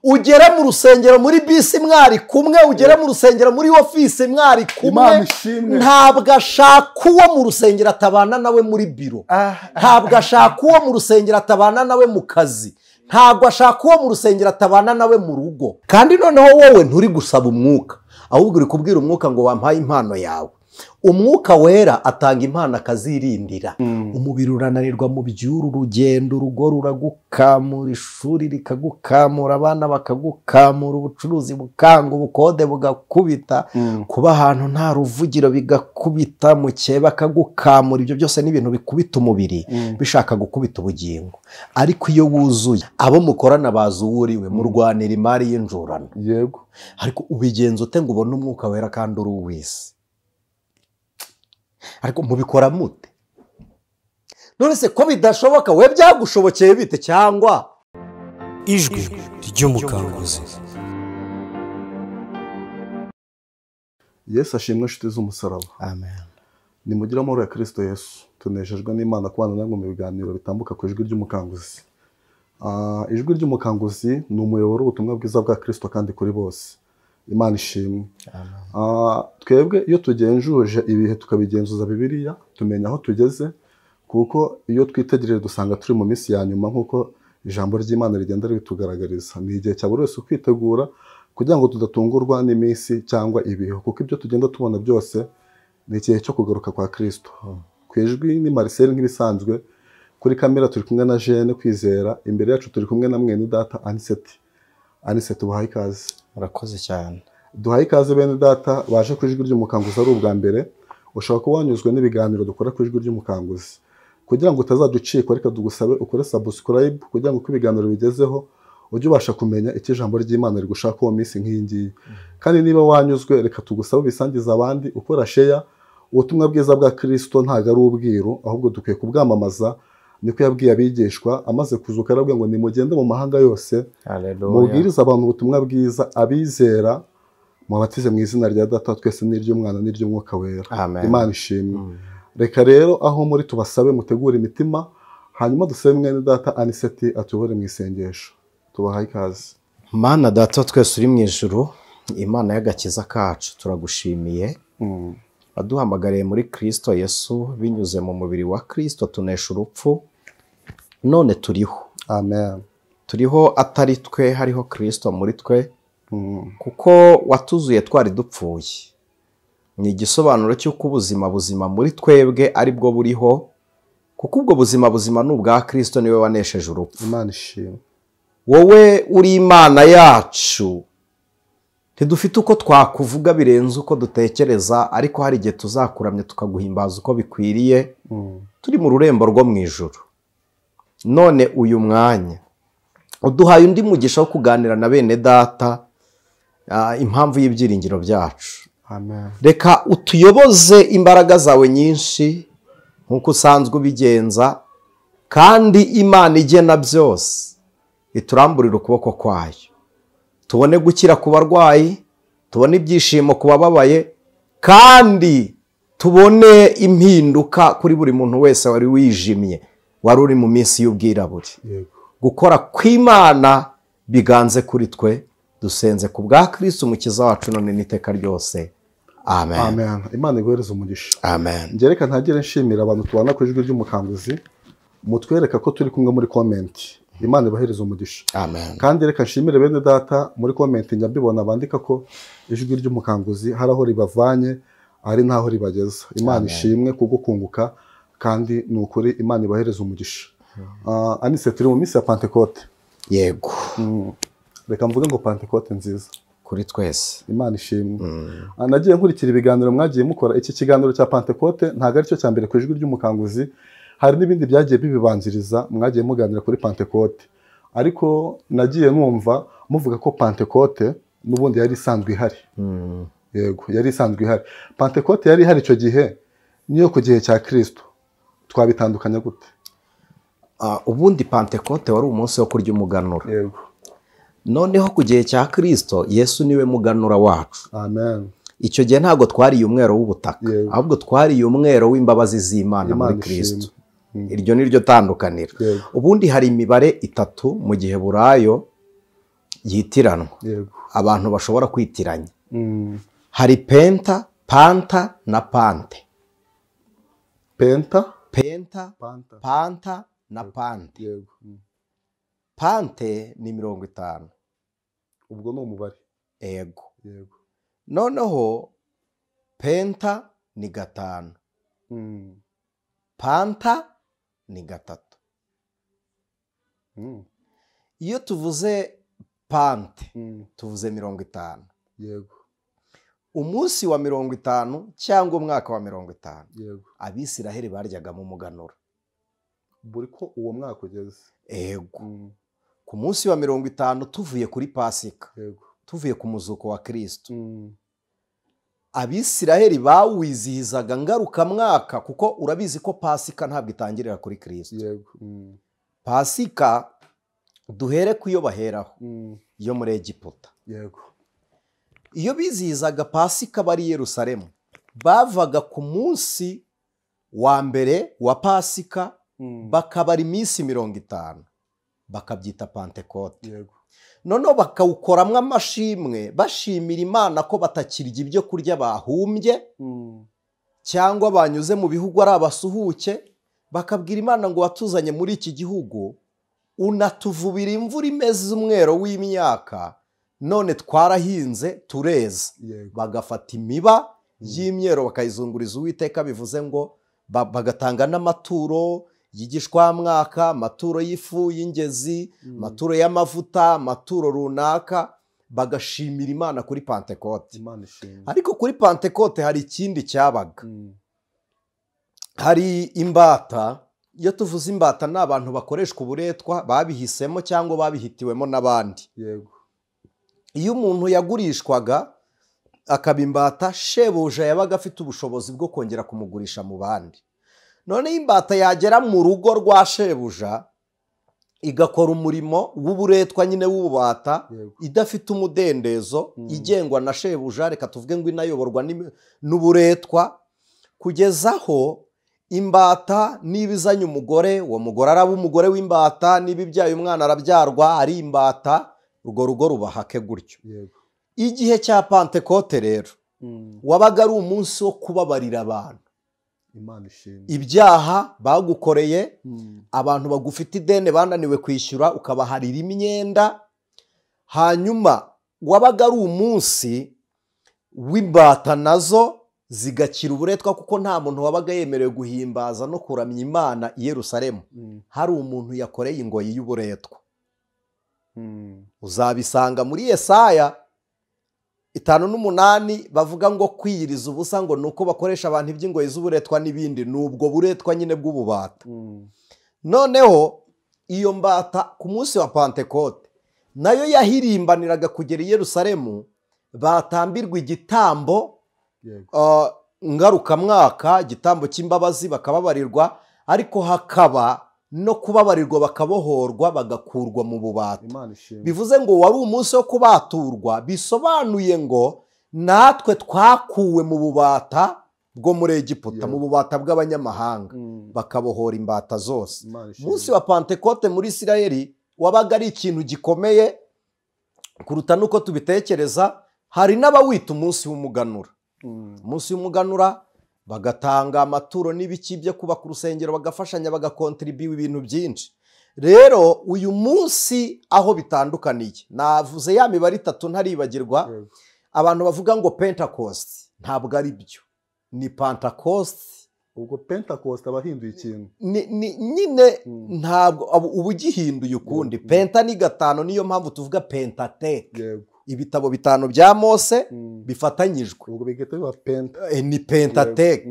ugere mu rusengero muri bisi mwari kumwe, ugere mu rusengero muri ofisi mwari kumwe. Ntabwo ashaka uwo mu rusengero atabana nawe muri biro, ntabwo ashaka uwo mu rusengero atabana nawe mu kazi, ntabwo ashaka uwo mu rusengero atabana nawe mu rugo. Kandi noneho wowe nturi gusaba umwuka, ahubwo uri kubwira umwuka ngo wampaye impano yawe. Umwuka wera atanga impano akazirindira. Umubiri urananirwa mu by'uru rugendo, urugo ruragukamura, ishuri rikagukamura, abana bakagukamura, ubucuruzi bukanga, ubukode bugakubita, kuba ahantu nta ruvugiro bigakubita, mukeba bakagukamura. Ibyo byose ni ibintu bikubita umubiri bishaka gukubita ubugingo. Ariko iyo wuzuye, abo mukorana bazi uwo uriwe, murwanira imari y'injurano. Yego. Ariko ubigenza ute ngo ubone umwuka wera kandi uri uw'isi? Ariko mubikora mute? None se ko bidashoboka, we byagushobokeye bite? Cyangwa ijwi ry'umukanguzi. Yesu ashimwe nshuti z'umusaraba. Amen. Nimugira amahoro ya Kristo Yesu. Tunejejwe n'Imana kubana namwe mu biganiro bitambuka ku ijwi ry'umukanguzi. Ijwi ry'umukanguzi ni umuyoboro w'ubutumwa bwiza bwa Kristo kandi kuri bose. Imana ishimwe. Twebwe iyo tugenjuje ibihe tukabigenzuza Bibiliya, tumenya aho tugeze, kuko iyo twitegereje dusanga turi mu minsi ya nyuma nk'uko ijambo ry'Imana rigenda ribitugaragariza. Ni igihe cya buri wese kwitegura kugira ngo tudatungurwa n'iminsi cyangwa ibihe, kuko ibyo tugenda tubona byose ni igihe cyo kugaruka kwa Kristo. Ku ijwi ni Marcel nk'ibisanzwe, kuri kamera turi kumwe na Jeanne Kwizera, imbere yacu turi kumwe na mwene data Anisette. Ubahaye ikaze. Murakoze cyane. Duhaye ikaze bene data baje ku ijwi ry'umukanguzi ari ubwa mbere. Ushobora kuba wanyuzwe n'ibiganiro dukora ku ijwi ry'umukanguzi. Kugira ngo utazaducikwa, reka tugusabe ukore subscribe kugira ngo uko ibiganiro bigezeho ujye ubasha kumenya icyo ijambo ry'Imana rigushaka uwo minsi nk'iyi ngiyi. Kandi niba wanyuzwe, reka tugusabe bisangiza abandi, ukora share. Ubutumwa bwiza bwa Kristo ntago ari ubwiru, ahubwo dukwiye kubwamamaza. Niko yabwiye abigishwa amaze kuzuka, arabwira ngo nimugende mu mahanga yose, mubwiriza abantu ubutumwa bwiza, abizera mubatize mu izina rya Data twese n'iry'Umwana n'iry'Umwuka Wera. Imana ishimwe. Reka rero aho muri tubasabe mutegure imitima, hanyuma dusabe mwene data Anisette atuyobore mu isengesho. Tubahaye ikaze. Mana Data twese uri mu ijuru, Imana y'agakiza kacu, turagushimiye. Waduhamagariye muri Kristo Yesu, binyuze mu mubiri wa Kristo tunesha urupfu. None turiho. Amen. Turiho atari twe, hariho Kristo muri twe. Kuko watuzuye twari dupfuye. Ni igisobanuro cy'uko ubuzima muri twebwe ari bwo buriho, kuko ubwo buzima ni ubwa Kristo, niwe wanesheje urupfu. Imana ishimwe. Wowe uri Imana yacu. Ntidufite uko twakuvuga birenze uko dutekereza, ariko hari igihe tuzakuramya tukaguhimbaza uko bikwiriye. Turi mu rurembo rwo mu ijuru. None uyu mwanya uduhaye undi mugisha wo kuganira na bene data impamvu y'ibyiringiro byacu. Amen. Reka utuyoboze imbaraga zawe nyinshi nk'uko usanzwe ubigenza, kandi Imana igena byose ituramburira ukuboko kwayo. Tubone gukira ku barwayi, tubone ibyishimo ku bababaye, kandi tubone impinduka kuri buri muntu wese wari wijimye, wari uri mu minsi y'ubwirabure. Gukora kw'Imana biganze kuri twe, dusenze ku bwa Kristo umukiza wacu none n'iteka ryose. Amen. Amen. Imana iguhereze umugisha. Amen. Ngereka ntagire nshimira abantu tubana ku ijwi ry'umukanguzi, mutwereka ko turi kumwe muri comment. Imana ibahereze umugisha. Amen. Kandi reka nshimire bene data muri comment nyabibona bandika ko ijwi ry'umukanguzi haraho ribavanye ari ntaho ribageza. Imana ishimwe kugukunguka, kandi nukuri Imana ibahereze umugisha. Anisette turi mu minsi ya Pentecote. Yego. Reka mvuge ngo Pentecote nziza kuri twese. Imana ishimwe. Nagiye nkurikira ibiganiro mwagiye mukora. Iki kiganiro cya Pentecote ntago ari cyo cya mbere ku ijwi ry'umukanguzi, hari n'ibindi byagiye bibibanziriza mwagiye muganira kuri Pentecote. Ariko nagiye numva muvuga ko Pentecote n'ubundi yari isanzwe ihari. Yego, yari isanzwe ihari. Pentecote yari ihari icyo gihe, niyo ku gihe cya Kristo. Twabitandukanya gute? Ubundi Pentecote wari umunsi wo kurya umuganura. Yego. Noneho ku gihe cya Kristo, Yesu niwe muganura wacu. Amen. Icyo gihe ntago twariye umwero w'ubutaka, ahubwo twariye umwero w'imbabazi z'Imana muri Kristo. Iryo ni ryo tandukaniro. Ubundi hari imibare itatu mu gihe burayo. yitiranwa yego abantu bashobora kwitiranya. Hari penta, panta na pante. penta panta na pante. yego Pante ni 50. ubwo ni umubare. Yego. yego Noneho penta ni 5. Panta ni 3. Iyo tuvuze pante tuvuze 50. yego Umunsi wa 50 cyangwa umwaka wa 50 yego Abisiraheli baryaga mu muganura. buri ko uwo mwaka ugeze. Yego. Ku munsi wa 50 tuvuye kuri Pasika, yego tuvuye ku muzuko wa Kristo, Abisiraheli bawizihizaga ngaruka mwaka, kuko urabizi ko Pasika ntabwo itangirira kuri Kristo. yego Pasika duhere ku yo baheraho yo muri Egiputa. yego Iyo bizihizaga Pasika bari i Yerusalemu, bavaga ku munsi wa mbere wa Pasika bakabara iminsi 50, bakabyita Pentekote. yego Noneho bakawukoramwo amashimwe bashimira Imana ko batakirya ibyo kurya bahumbye cyangwa banyuze mu bihugu ari abasuhuke, bakabwira Imana ngo watuzanye muri iki gihugu unatuvubira imvura imeze umwero w'imyaka, none twarahinze tureza. yego Bagafata imiba y'imyero bakayizunguriza Uwiteka, bivuze ngo bagatanga n'amaturo y'igishwamwaka, amaturo y'ifu y'ingezi, amaturo y'amavuta, amaturo runaka, bagashimira Imana kuri Pentekote. Imana ishimwe. Ariko kuri Pentekote hari ikindi cyabaga. Hari imbata. Iyo tuvuze imbata ni abantu bakoreshwa uburetwa, babihisemo cyangwa babihitiwemo n'abandi. yego Iyo umuntu yagurishwaga akaba imbata, shebuja yabaga afite ubushobozi bwo kongera kumugurisha mu bandi. None imbata yagera mu rugo rwa shebuja igakora umurimo w'uburetwa nyine w'ububata, idafite umudendezo, igengwa na shebuja, reka tuvuge ngo inayoborwa n'uburetwa, kugeza aho imbata niba izanye umugore, uwo mugore araba umugore w'imbata, niba ibyaye umwana arabyarwa ari imbata, urwo rugo rubahake gutyo. yego Igihe cya Pentekote rero wabaga ari umunsi wo kubabarira abantu Imana ishimwe. ibyaha bagukoreye, abantu bagufite ideni bananiwe kwishyura ukabaharira imyenda. Hanyuma wabaga ari umunsi w'imbata nazo zigakira uburetwa, kuko nta muntu wabaga yemerewe guhimbaza no kuramya Imana i Yerusalemu hari umuntu yakoreye ingoyi y'uburetwa. Uzabisanga muri Yesaya 5:8 bavuga ngo kwiyiriza ubusa ngo nuko bakoresha abantu iby'ingoyi z'uburetwa n'ibindi, nubwo buretwa nyine bw'ububata. Noneho iyo mbata ku munsi wa Pentekote nayo yahirimbaniraga kugera i Yerusalemu, batambirwa igitambo ngarukamwaka, igitambo cy'imbabazi, bakababarirwa, ariko hakaba no kubabarirwa bakabohorwa bagakurwa mu bubata. Bivuze ngo wari umunsi wo kubaturwa, bisobanuye ngo natwe twakuwe mu bubata bwo muri Egiputa, mu bubata bw'abanyamahanga, bakabohora imbata zose. Umunsi wa Pentekote muri Isirayeli wabaga ari ikintu gikomeye kuruta nuko tubitekereza. Hari n'abawita umunsi w'umuganura. Umunsi w'umuganura bagatanga amaturo n'ibiki byo kubaka urusengero, bagafashanya, bagakontribuwa ibintu byinshi. Rero uyu munsi aho bitandukaniye, navuze ya mibare 3 ntaribagirwa. Abantu bavuga ngo Pentecost, ntabwo ari byo, ni Pentecost. Ubwo Pentecost abahinduye ikintu nyine ntabwo ubu gihinduye ukundi. Penta ni 5, niyo mpamvu tuvuga Pentateuch. Ibitabo 5 bya Mose bifatanyijwe, ubwo bigete biba penta, ni Pentateuch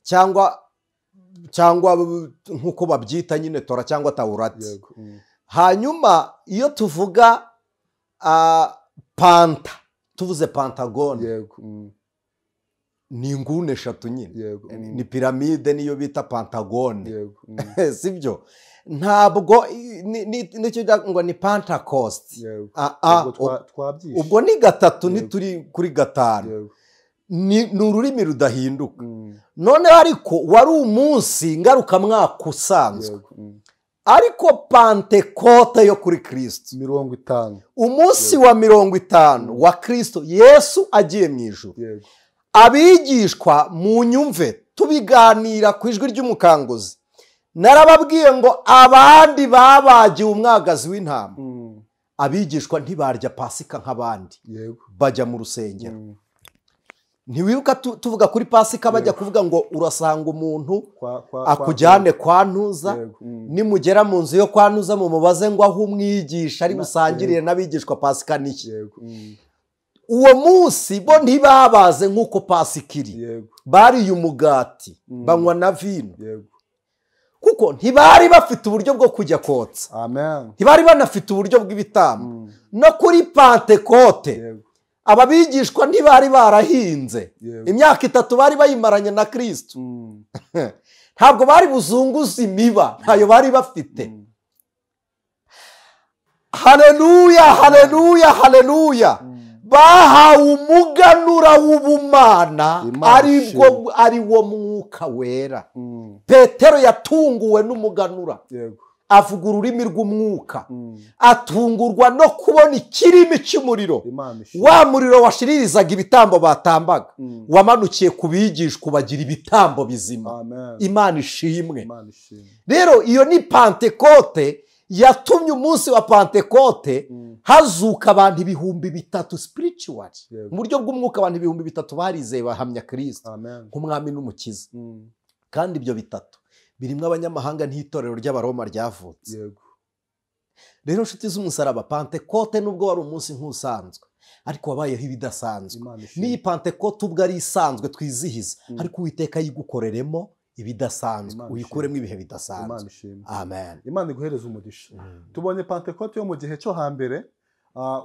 cyangwa nkuko babyita nyine Tora cyangwa Taurati. Hanyuma iyo tuvuga Panta, tuvuze Pentagon, ni inguni 3 nyine, ni piramide niyo bita Pentagon, sibyo? Ntabwo nicyo ngo ni Pentecost. Ubwo ni 3, ntituri kuri 5. Ni ururimi rudahinduka. None ariko wari umunsi ngarukamwaka usanzwe. ariko pantekote yo kuri Kristo 50 umunsi wa 50 wa Kristo Yesu agiye mu ijuru. Abigishwa mu nyumve tubiganira ku ijwi ry'umukanguzi, narababwiye ngo abandi babagiye umwagazi w'intama, abigishwa ntibarya pasika nk'abandi, bajya mu rusengero. Ntiwibuka tuvuga kuri pasika bajya kuvuga ngo urasanga umuntu akujyane kwa Ntuza, nimugera mu nzu yo kwa Ntuza mumubaze ngo aho umwigisha ari busangirire n'abigishwa pasika niki. Uwo munsi bo ntibabaze nk'uko pasika iri, bariye umugati banywa na vino, kuko ntibari bafite uburyo bwo kujya kotsa, ntibari banafite uburyo bw'ibitambo. No kuri pantekote aba bigishwa ntibari barahinze, imyaka 3 bari bayimaranye na Kristo, ntabwo bari buzunguza imiba, ntayo bari bafite. Haleluya, haleluya, haleluya. Bahawe umuganura w'ubumana, ari wo Mwuka Wera. Petero yatunguwe n'umuganura, avuga ururimi rw'umwuka, atungurwa no kubona ikirimi cy'umuriro. Wa muriro washiririzaga ibitambo batambaga wamanukiye ku bigishwa bagira ibitambo bizima. Imana ishimwe. Rero iyo ni pantekote yatumye umunsi wa pantekote hazuka abantu 3,000 spiritual, mu buryo bw'umwuka abantu 3,000 barizeye bahamya Kristo nk'umwami n'umukiza. Kandi ibyo 3 birimo abanyamahanga n'itorero ry'Abaroma ryavutse. Rero nshuti z'umusaraba, pantekote nubwo wari umunsi nk'usanzwe, ariko wabayeho ibidasanzwe. Ni pantekote ubwo ari isanzwe twizihiza, ariko Uwiteka yigukoreremo ibidasanzwe, uyikuremo ibihe bidasanzwe. Amen. Imana iguhereza umugisha. Tubonye pantekote yo mu gihe cyo hambere,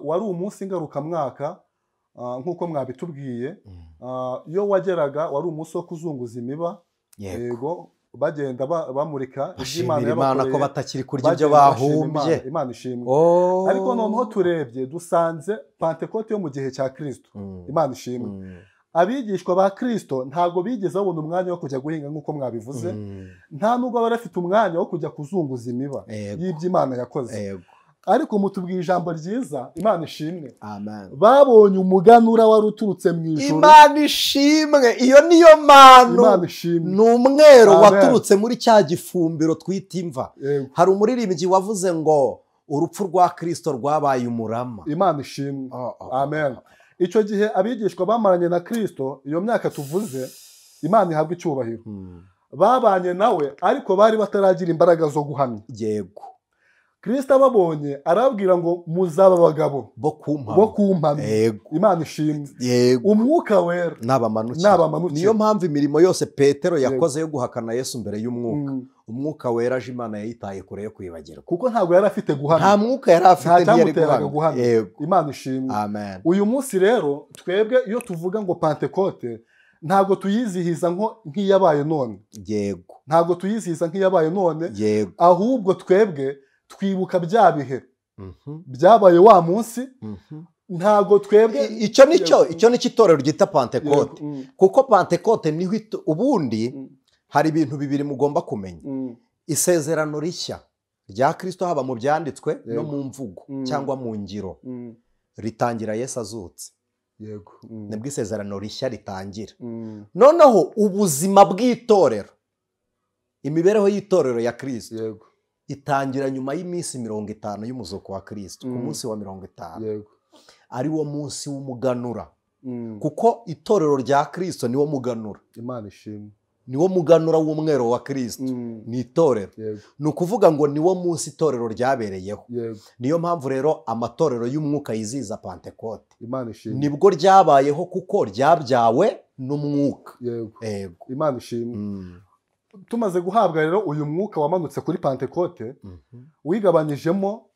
wari umunsi ngarukamwaka nk'uko mwabitubwiye. Iyo wageraga wari umunsi wo kuzunguza imiba, yego bagenda bamurika Imana ko batakiri kurya ibyo bahumbye. Imana ishimwe. Ariko noneho turebye dusanze pantekote yo mu gihe cya Kristo. Imana ishimwe. Abigishwa ba Kristo ntago bigeze babona umwanya wo kujya guhinga nk'uko mwabivuze, nta nubwo bari bafite umwanya wo kujya kuzunguza imiba y'Imana yakoze. Ariko mutubwiye ijambo ryiza, Imana ishimwe. Babonye umuganura wari uturutse mu ijuru. Imana ishimwe. Iyo niyo mano n'umwero waturutse muri cya gifumbiro twita imva. Hari umuririmbyi wavuze ngo urupfu rwa Kristo rwabaye umurama. Imana ishimwe. Amen. Icyo gihe abigishwa bamaranye na Kristo, iyo myaka tuvuze, Imana ihabwa icyubahiro. Babanye nawe ariko bari bataragira imbaraga zo guhamya. Yego. Kristo ababonye arababwira ngo muzaba abagabo bo kumpamya. Imana ishimwe. Umwuka Wera n'abamanukira. Niyo mpamvu imirimo yose Petero yakoze yo guhakana Yesu mbere y'umwuka, Umwuka Wera aje Imana yayitaye kure yo kwibagirwa, kuko ntabwo yari afite guhamya. Nta mwuka yari afite, ntiyari guhamya. Imana ishimwe. Amen. Uyu munsi rero twebwe iyo tuvuga ngo pantekote ntabwo tuyizihiza nk'iyabaye none. Yego. Ntabwo tuyizihiza nk'iyabaye none. Yego. Ahubwo twebwe twibuka bya bihe byabaye wa munsi. Ntabwo twebwe icyo nicyo itorero ryita pantekote, kuko pantekote niho ubundi hari ibintu bibiri mugomba kumenya. Isezerano rishya rya Kristo haba mu byanditswe no mu mvugo cyangwa mu ngiro ritangira Yesu azutse. Nibwo isezerano rishya ritangira. Noneho ubuzima bw'itorero, imibereho y'itorero ya Kristo itangira nyuma y'iminsi 50 y'umuzuko wa Kristo, ku munsi wa 50 ari wo munsi w'umuganura, kuko itorero rya Kristo niwo muganura. Imana ishimwe. Niwo muganura w'umwero wa Kristo, ni itorero. Ni ukuvuga ngo niwo munsi itorero ryabereyeho. Niyo mpamvu rero amatorero y'umwuka yiziza pantekote. Imana ishimwe. Nibwo ryabayeho kuko ryabyawe n'umwuka. Imana ishimwe. Tumaze guhabwa rero uyu mwuka wamanutse kuri pantekote, wigabanyijemo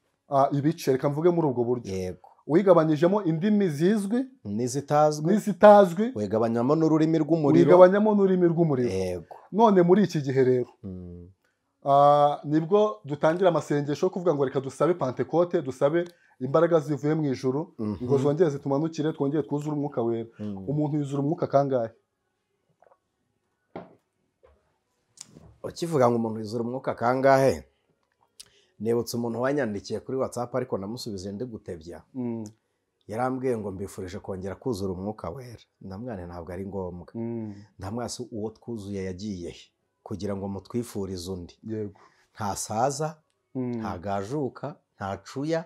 ibice, reka mvuge muri ubwo buryo. Wigabanyijemo indimi zizwi n'izitazwi, wigabanyamo n'ururimi rw'umuriro. None muri iki gihe rero nibwo dutangira amasengesho yo kuvuga ngo reka dusabe pantekote, dusabe imbaraga zivuye mu ijuru ngo zongere zitumanukire, twongere twuzure umwuka Wera. Umuntu yuzura umwuka kangahe? Ukivuga ngo umuntu yuzura umwuka kangahe, Nebutse umuntu wanyandikiye kuri WhatsApp ariko namusubije ndi gutebya. Yarambwiye ngo mbifurije kongera kuzura umwuka wera. Ndamwana ntabwo ari ngombwa. Ndamwase uwo twuzuye yagiye kugira ngo mutwifurize undi. Yego. Nta saza, nta gajuka, nta cuya,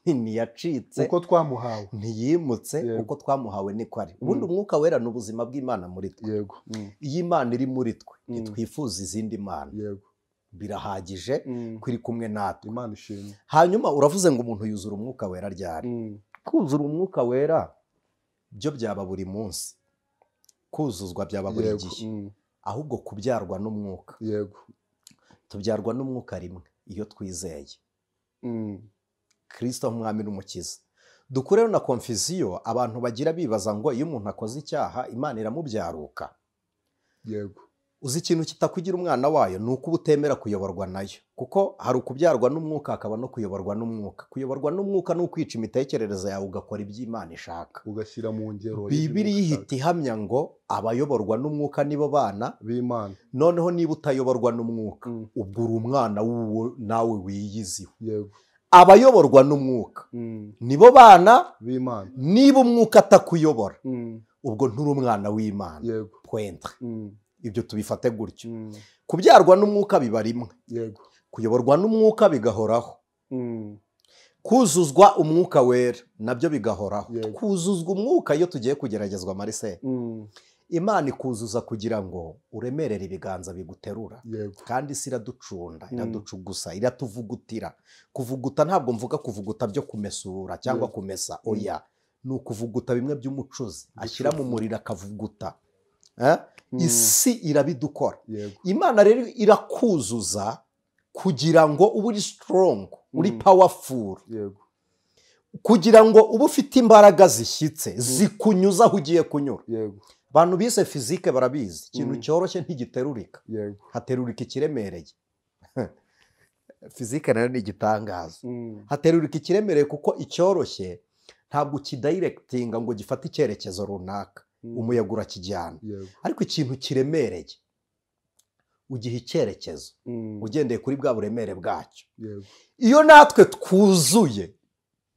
ntiyacitse uko twamuhawe, ntiyimutse uko twamuhawe niko ari. Ubundi umwuka wera n'ubuzima bw'Imana muri twe. Yego. Iyi Imana iri muri twe ntitwifuza izindi mana. Yego. Birahagije kwiri kumwe natwe. Imana ishimwe. Hanyuma uravuze ngo umuntu yuzura umwuka wera ryari? Kuzura umwuka wera byo byaba buri munsi. Kuzuzwa byaba buri gihe. Ahubwo kubyarwa n'umwuka. Yego. Tubyarwa n'umwuka rimwe iyo twizeye Kristo nk'umwami n'umukiza. Dukureho na confusion abantu bagira bibaza ngo iyo umuntu akoze icyaha Imana iramubyaruka. Yego. Uzi ikintu kitakugira umwana wayo ni uko utemera kuyoborwa nayo, kuko hari ukubyarwa n'umwuka hakaba no kuyoborwa n'umwuka. Kuyoborwa n'umwuka ni ukwica imitekerereze yawe ugakora iby'Imana ishaka, ugashyira mu ngero. Bibiliya ihita ihamya ngo abayoborwa n'umwuka nibo bana b'Imana. Noneho niba utayoborwa n'umwuka ubwo uri umwana w'uwo nawe wiyiziho. Yego. Abayoborwa n'umwuka nibo bana b'Imana. Niba umwuka atakuyobora ubwo nturi umwana w'Imana. Yego. Pointre. Ibyo tubifate gutyo. Kubyarwa n'umwuka biba rimwe. Yego. Kuyoborwa n'umwuka bigahoraho. Kuzuzwa umwuka wera nabyo bigahoraho. Kuzuzwa umwuka iyo tugiye kugeragezwa Marise. Imana ikuzuza kugira ngo uremerere ibiganza biguterura. Kandi isi iraducunda, iraducugusa, iratuvugutira. Kuvuguta ntabwo mvuga kuvuguta byo kumesura cyangwa kumesa. Oya, ni ukuvuguta bimwe by'umucuzi ashyira mu muriro akavuguta. Isi irabidukora. Imana rero irakuzuza kugira ngo ube uri strong, uri powerful. Kugira ngo ube ufite imbaraga zishyitse zikunyuza aho ugiye kunyura. Abantu bise fizike barabizi, ikintu cyoroshye ntigiterurika, haterurika ikiremereye. Fizike nayo ni igitangaza. Haterurika ikiremereye kuko icyoroshye ntabwo kidirectinga ngo gifate icyerekezo runaka. Umuyaga urakijyana. Ariko ikintu kiremereye ugiha icyerekezo ugendeye kuri bwa buremere bwacyo. Iyo natwe twuzuye,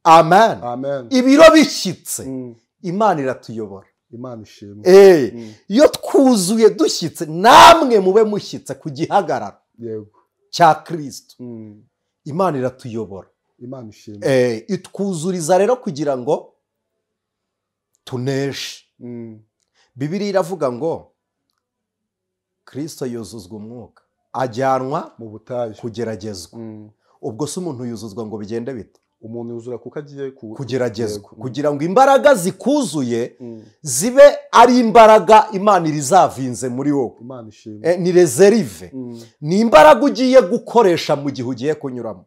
amen, ibiro bishyitse, Imana iratuyobora. Imana ishimwe. Iyo twuzuye dushyitse, namwe mube mushyitse ku gihagararo cya Kristo, Imana iratuyobora. Imana ishimwe. Itwuzuriza rero kugira ngo tuneshe. Bibiliya iravuga ngo Kristo yuzuzwa umwuka ajyanwa mu butayu kugeragezwa. Ubwo se umuntu yuzuzwa ngo bigende bite? Umuntu yuzura kuko agiye kugeragezwa kugira ngo imbaraga zikuzuye zibe ari imbaraga Imana irizavinze muri wowe. Imana ishimwe. Ni reserve. Ni imbaraga ugiye gukoresha mu gihe ugiye kunyuramo.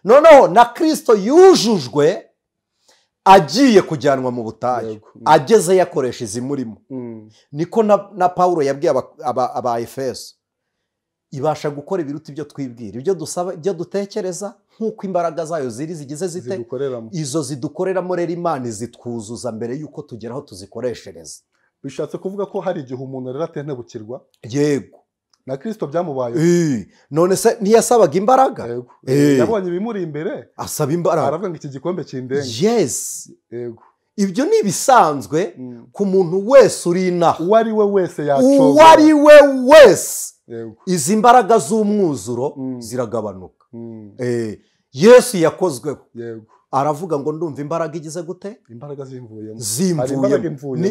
Noneho na Kristo yujujwe agiye kujyanwa mu butayu, ageze yakoresha izimurimo. Niko na Paulo yabwiye aba Efeso, ibasha gukora ibiruta ibyo twibwira, ibyo dusaba, ibyo dutekereza, nk'uko imbaraga zayo zigize zite, izo zidukoreramo. Rero Imana zitwuzuza mbere y'uko tugeraho tuzikoreshereza. Bishatse kuvuga ko hari igihe umuntu rero atentebukirwa. Yego. Na Kristo byamubaye. None se ntiyasabaga imbaraga? Yabonye ibimuri imbere asaba imbaraga. Aravuga ngo iki gikombe kindenge. Yes. Yego. Ibyo ni bisanzwe ku muntu wese uri inaha. Uwo ari we wese yacoza. Uwo ari we wese. Izi mbaraga z'umwuzuro ziragabanuka. Yesu yakozweho. Yego. Aravuga ngo ndumva imbaraga igize gute? Imbaraga zimvuyemo.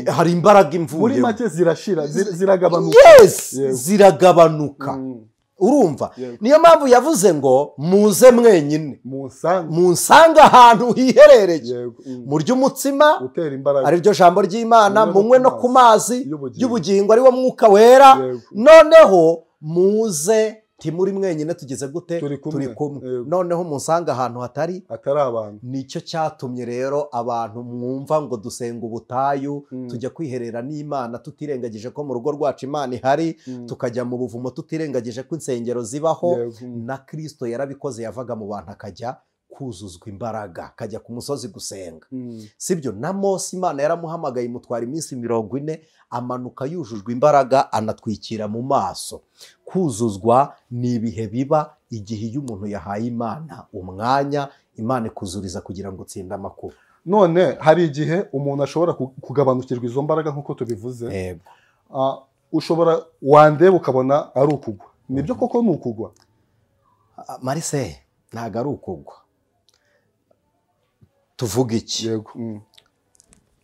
Hari imbaraga imvuyemo. Muri make zirashira, ziragabanuka. Yes, ziragabanuka. Urumva? Niyo mpamvu yavuze ngo muze mwenyine. Munsanga ahantu hiherereye. Murya umutsima, ari ryo jambo ry'Imana, munywe no ku mazi y'ubugingo, ari wo mwuka wera. Noneho muze timuri mwenyine tugeze gute? Turi kumwe. Noneho munsanga ahantu hatari abantu. Nicyo cyatumye rero abantu mwumva ngo dusenga ubutayu, tujya kwiherera n'Imana tutirengagije ko mu rugo rwacu Imana ihari, tukajya mu buvumo tutirengagije ko insengero zibaho. Na Kristo yarabikoze, yavaga mu bantu akajya kuzuzwa imbaraga, akajya ku musozi gusenga. Sibyo? Na Mose Imana yaramuhamagaye imutwara iminsi 40, amanuka yujujwe imbaraga, anatwikira mu maso. Kuzuzwa ni ibihe biba igihe iyo umuntu yahaye Imana umwanya, Imana ikuzuriza kugira ngo utsinde amakuba. None hari igihe umuntu ashobora kugabanukirwa izo mbaraga nk'uko tubivuze. Ushobora wandeba ukabona ari ukugwa. Nibyo koko ni ukugwa? Marise, ntago ari ukugwa. Tuvuga iki? Yego.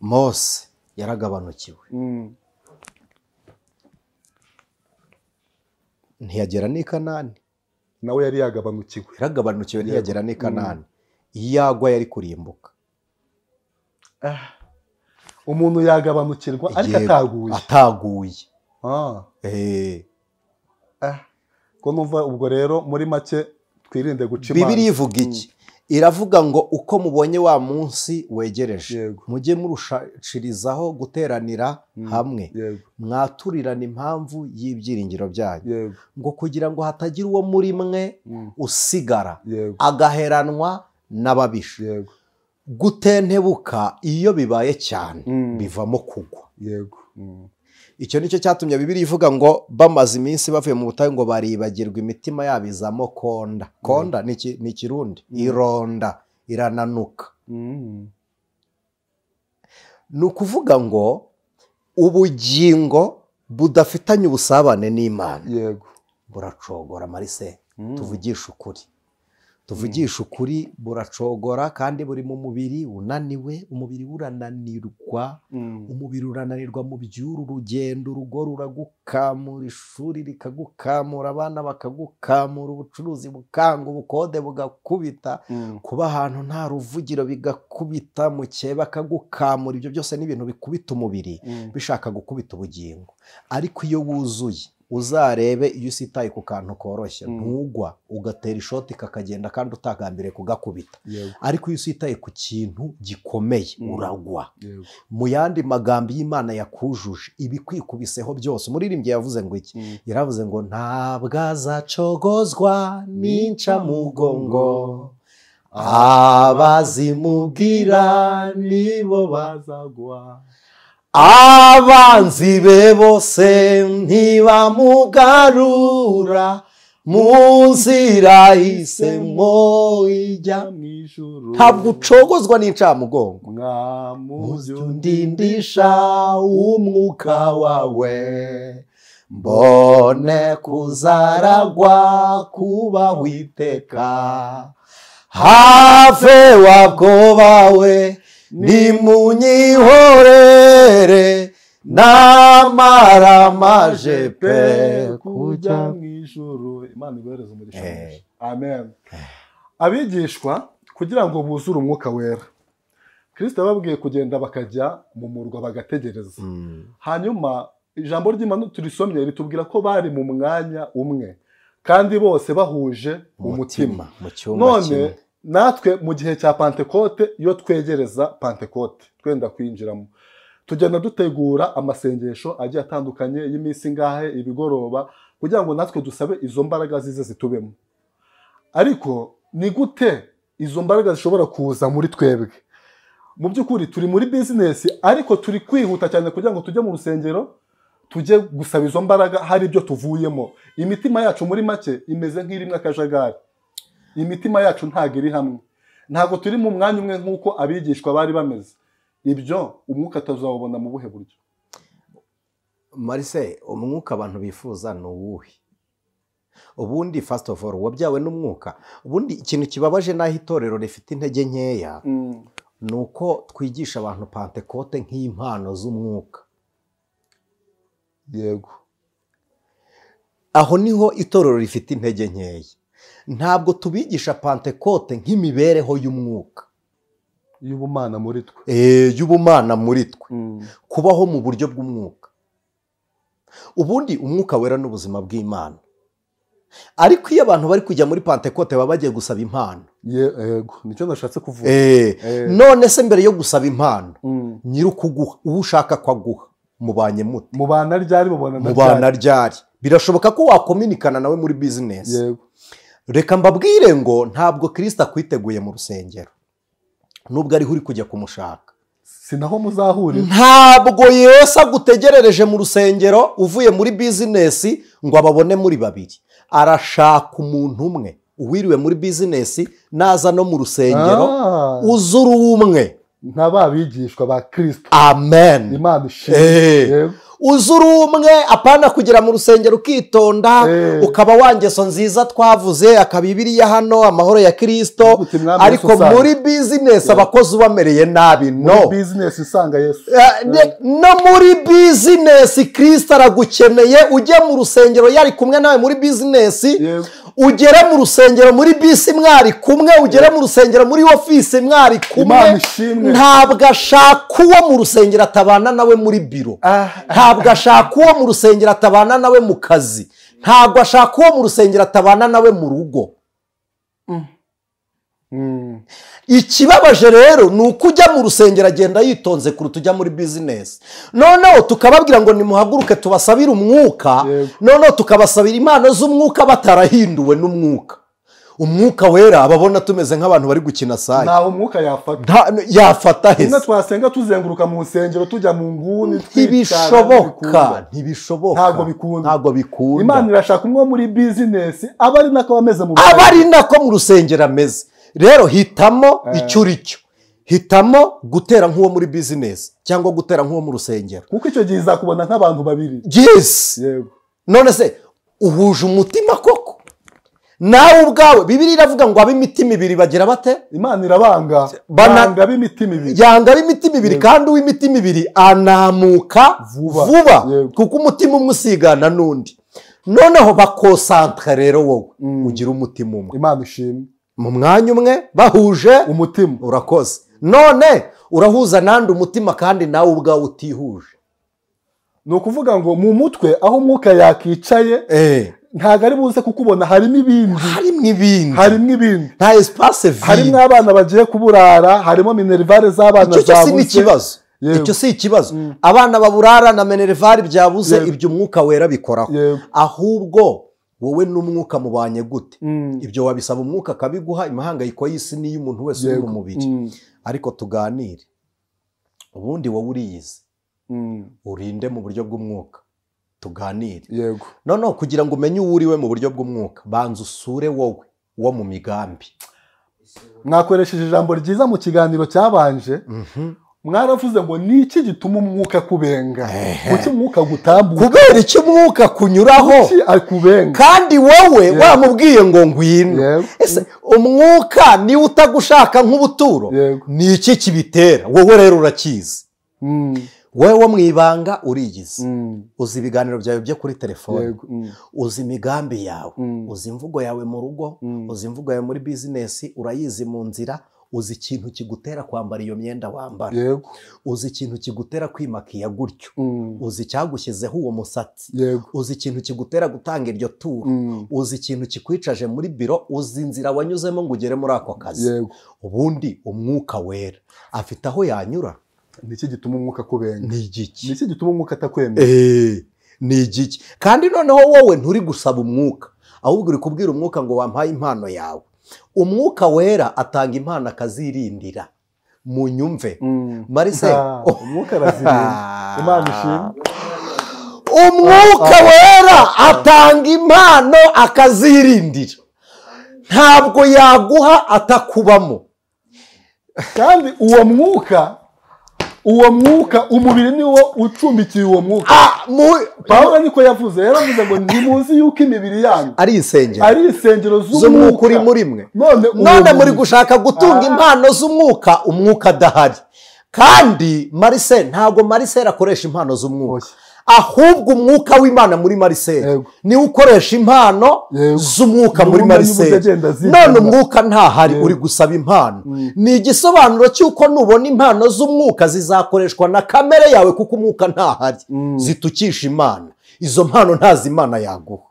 Mose yaragabanukiwe. Ntiyagera n'i Kanani. Nawe yari yagabanukiwe. Yaragabanukiwe ntiyagera n'i Kanani. Iyo yagwa yari kurimbuka. Umuntu yagabanukirwa ariko ataguye. Ataguye. Ko numva ubwo rero muri make twirinde guca imanza. Bibiliya ivuga iki? Iravuga ngo uko mubonye wa munsi wegereje, mujye murushirizaho guteranira hamwe, mwaturirana impamvu y'ibyiringiro byanyu, ngo kugira ngo hatagira uwo muri mwe usigara agaheranwa n'ababisha. Gutentebuka iyo bibaye cyane bivamo kugwa. Icyo nicyo cyatumye Bibiliya ivuga ngo bamaze iminsi bavuye mu butayu ngo baribagirwa, imitima yabo izamo konda. Konda ni Kirundi, ironda, irananuka. Ni ukuvuga ngo ubugingo budafitanye ubusabane n'Imana buracogora. Marise, tuvugisha ukuri. Tuvugisha ukuri, buracogora kandi buri mu mubiri unaniwe. Umubiri urananirwa, umubiri urananirwa mu by'uru rugendo. Urugo ruragukamura, ishuri rikagukamura, abana bakagukamura, ubucuruzi bukanga, ubukode bugakubita, kuba ahantu nta ruvugiro bigakubita, mukeye bakagukamura. Ibyo byose ni ibintu bikubita umubiri bishaka gukubita ubugingo. Ariko iyo wuzuye, uzarebe iyo usitaye ku kantu koroshye ntugwa, ugatera ishoti kakagenda kandi utagambiriye kugakubita. Ariko iyo usitaye ku kintu gikomeye uragwa. Mu yandi magambo y'Imana yakujuje ibikwikubiseho byose. Umuririmbyi yavuze ngo iki? Yaravuze ngo ntabwo azacogozwa n'incamugongo, abazimubwira nibo bazagwa. Abanzi be bose ntibamugarura, mu nzira hisemo ijya mu ijuru. Ntabwo ucogozwa n'incamugongo, mwamuzi undindisha umwuka wawe, mbone kuzaragwa kubaho iteka. Have wabwoba we nimunyihorere, namara maje pe kujya mu ijuru. Imana ibereze umugisha. Amen. Abigishwa kugira ngo buzure umwuka wera, Kristo yababwiye kugenda bakajya mu murwa bagategereza. Hanyuma ijambo ry'Imana turisomye ritubwira ko bari mu mwanya umwe kandi bose bahuje umutima. None natwe mu gihe cya Pentekote, iyo twegereza Pentekote twenda kwinjiramo, tugenda dutegura amasengesho agiye atandukanye y'iminsi ngahe, ibigoroba, kugira ngo natwe dusabe izo mbaraga zize zitubemo. Ariko ni gute izo mbaraga zishobora kuza muri twebwe? Mu by'ukuri turi muri business, ariko turi kwihuta cyane kugira ngo tujye mu rusengero tujye gusaba izo mbaraga, hari ibyo tuvuyemo. Imitima yacu muri make imeze nk'irimo akajagari. Imitima yacu ntago iri hamwe, ntago turi mu mwanya umwe nk'uko abigishwa bari bameze. Ibyo umwuka tuzawubona mu buhe buryo? Marise, umwuka abantu bifuza ni uwuhe? Ubundi first of all wabyawe n'umwuka. Ubundi ikintu kibabaje naho itorero rifite intege nkeya, nuko twigisha abantu Pentekote nk'impano z'umwuka. Yego. Aho niho itorero rifite intege nkeya. Ntabwo tubigisha Pentekote nk'imibereho y'umwuka, y'ubumana muri twe. Y'ubumana muri twe, kubaho mu buryo bw'umwuka. Ubundi umwuka wera n'ubuzima bw'Imana. Ariko iyo abantu bari kujya muri Pentekote baba bagiye gusaba impano. Yego, nicyo nashatse kuvuga. None se mbere yo gusaba impano, nyir'ukuguha, uwo ushaka ko aguha, mubanye mute? Mubana ryari? Mubana ryari? Birashoboka ko wakominikana nawe muri business. Yego. reka mbabwire ngo ntabwo Kristo akwiteguye mu rusengero nubwo ariho uri kujya kumushaka, sinaho muzahurira. ntabwo Yesu agutegerereje mu rusengero uvuye muri bizinesi ngo ababone muri babiri. Arashaka umuntu umwe uwiriwe muri bizinesi naza no mu rusengero uzura umwe nk'ababigishwa ba Kristo. Amen. Imana ishimwe. Uzura umwe, apana kugera mu rusengero ukitonda ukaba wangeso nziza twavuze akabibiriya hano amahoro ya Kristo, ariko muri business abakozi ubamereye nabi. No business isanga Yesu. No muri business Kristo aragukeneye. Ujye mu rusengero yari kumwe nawe muri business, ugere mu rusengero muri bisi mwari kumwe, ugere mu rusengero muri office mwari kumwe. Ntabwo ashaka uwo mu rusengero atabana nawe muri biro, ntabwo ashaka uwo mu rusengero atabana nawe mu kazi, ntabwo ashaka uwo mu rusengero atabana nawe mu rugo. Ikibabaje rero ni uko ujya mu rusengero agenda yitonze kuruta ujya muri bizinesi. Noneho tukababwira ngo nimuhaguruke tubasabire umwuka, noneho tukabasabira impano z'umwuka batarahinduwe n'umwuka. Umwuka wera ababona tumeze nk'abantu bari gukina sayi. Nta umwuka yafata. Yafata hese. Umwe twasenga tuzenguruka mu nsengero tujya mu nguni. Ntibishoboka. Ntabwo bikunda. Imana irashaka umwe muri business aba ari nako ameze mu rusengero. Aba ari nako mu rusengero ameze. Rero hitamo icyo uri cyo. Hitamo gutera nk'uwo muri business cyangwa gutera nk'uwo mu rusengero. Kuko icyo gihe izakubona nk'abantu babiri. Yes. Yego. None se uhuje umutima koko? Nawe ubwawe Bibiliya iravuga ngo ab'imitima ibiri bagira bate? Imana irabanga. Banga ab'imitima ibiri. Yanga ab'imitima ibiri, kandi uw'imitima ibiri anamuka vuba. Kuko umutima umwe usigana n'undi. Noneho bakonsantre rero wowe ugira umutima umwe. Imana ishimwe. Mu mwanya umwe bahuje umutima. Urakoze. None urahuza nandi umutima kandi nawe ubwawe utihuje. Ni ukuvuga ngo mu mutwe aho umwuka yakicaye ntago ari buze kukubona, harimo ibindi. Nta espace vide. Harimo abana bagiye kuburara, harimo minervare z'abana zabuze. Icyo si ikibazo. Abana baburara na minervare byabuze, ibyo umwuka wera bikoraho. Ahubwo wowe n'umwuka mubanye gute? Ibyo wabisaba umwuka akabiguha. Imahangayiko y'isi ni y'umuntu wese uri mu mubiri. Ariko tuganire. Ubundi wowe uriyizi. Urinde mu buryo bw'umwuka. Tuganire. Yego. Noneho kugira ngo umenye uwo uriwe mu buryo bw'umwuka, banza usure wowe wo mu migambi. Mwakoresheje ijambo ryiza mu kiganiro cyabanje. Mwaravuze ngo ni iki gituma umwuka kubenga? Kuki umwuka gutambuka? Kubera iki umwuka kunyuraho? Kuki akubenga? Kandi wowe wamubwiye ngo ngwino. Ese umwuka ni utagushaka nk'ubuturo? Ni iki kibitera? Wowe rero urakizi. Wowe wo mwibanga urigize. Uzi ibiganiro byawe byo kuri telefone. Uzi imigambi yawe. Uzi imvugo yawe mu rugo. Uzi imvugo yawe muri business. Urayizi mu nzira. Uzi ikintu kigutera kwambara iyo myenda wambara. Uzi ikintu kigutera kwimakiya gutyo. Uzi cyagushyizeho uwo musatsi. Uzi ikintu kigutera gutanga iryo turo. Uzi ikintu kikwicaje muri biro. Uzi inzira wanyuzemo ngo ugere muri ako kazi. Ubundi umwuka wera afite aho yanyura. Niki gituma umwuka kubenga? Ni igiki? Niki gituma umwuka atakwemera? Ni igiki? Kandi noneho wowe nturi gusaba umwuka, ahubwo uri kubwira umwuka ngo wampaye impano yawe. Umwuka wera atanga impano akazirindira. Mu nyumve. Marise, umwuka arazirinda. Imana ishimwe. Umwuka wera atanga impano akazirindira. Ntabwo yaguha atakubamo. Kandi uwo mwuka umubiri ni wo ucumbikiye uwo mwuka. Pawulo niko yavuze, yaravuze ngo ntimuzi yuko imibiri yanyu ari insengero. Ari insengero z'umwuka uri muri mwe. None muri gushaka gutunga impano z'umwuka, umwuka adahari. Kandi Marise, ntabwo Marise akoresha impano z'umwuka. Ahubwo umwuka w'Imana muri Marise niwe ukoresha impano z'umwuka muri Marise. None umwuka ntahari, uri gusaba impano. Ni igisobanuro cy'uko nubona impano z'umwuka zizakoreshwa na kamere yawe, kuko umwuka ntahari. Zitukisha Imana. Izo mpano ntazi Imana yaguha.